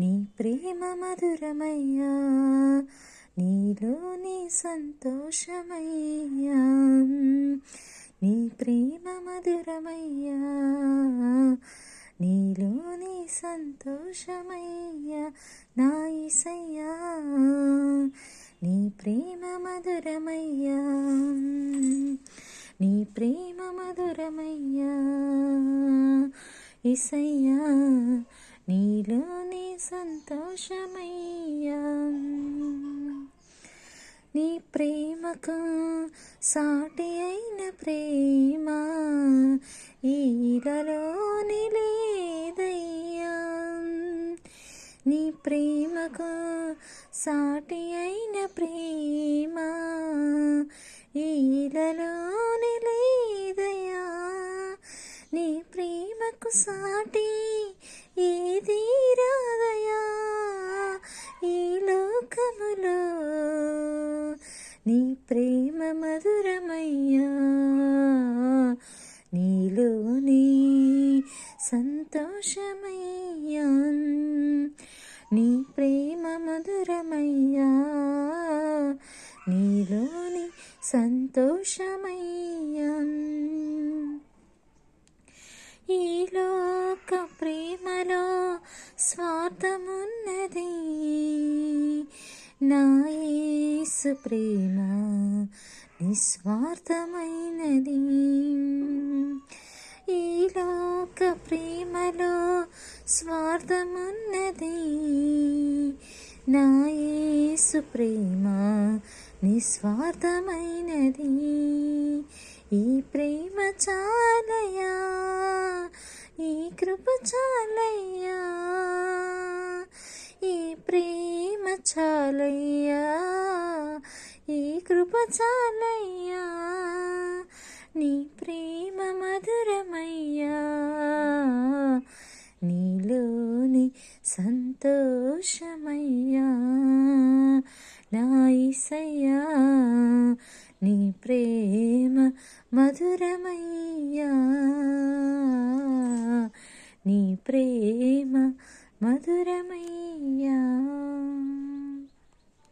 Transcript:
నీ ప్రేమ మధురమయ్యా, నీలోని సంతోషమయ్యా. నీ ప్రేమ మధురమయ్యా, నీలోని సంతోషమయ్యా నా యేసయ్యా. నీ ప్రేమ మధురమయ్యా, నీ ప్రేమ మధురమయ్యా యేసయ్యా. నీలోని సంతోషమయ్యా. నీ ప్రేమకు సాటి అయిన ప్రేమ ఈలలో లేదయ్యా. నీ ప్రేమకు సాటి అయిన ప్రేమ ఈలలో లేదయ్యా. నీ ప్రేమకు సాటి ఏది రాదయ్యా ఈ లోకములో. నీ ప్రేమ మధురమయ్యా, నీలోని సంతోషమయ్యా. నీ ప్రేమ మధురమయ్యా, నీలోని సంతోషమయ్యా. ఈ లోక ప్రేమలో స్వార్థమున్నది, నా యేసు ప్రేమ నిస్వార్థమైనది. ఈ లోక ప్రేమలో స్వార్థమున్నది, నా యేసు ప్రేమ నిస్వార్థమైనది. ఈ ప్రేమ చాలయ్యా, ఈ కృప చాలయ్యా, ఈ ప్రేమ చాలయ్యా, ఈ కృప చాలయ్యా. నీ ప్రేమ మధురమయ్యా, నీలోని సంతోషమయ్యా నా యేసయ్యా. నీ ప్రేమ మధురమయ్యా, నీ ప్రేమ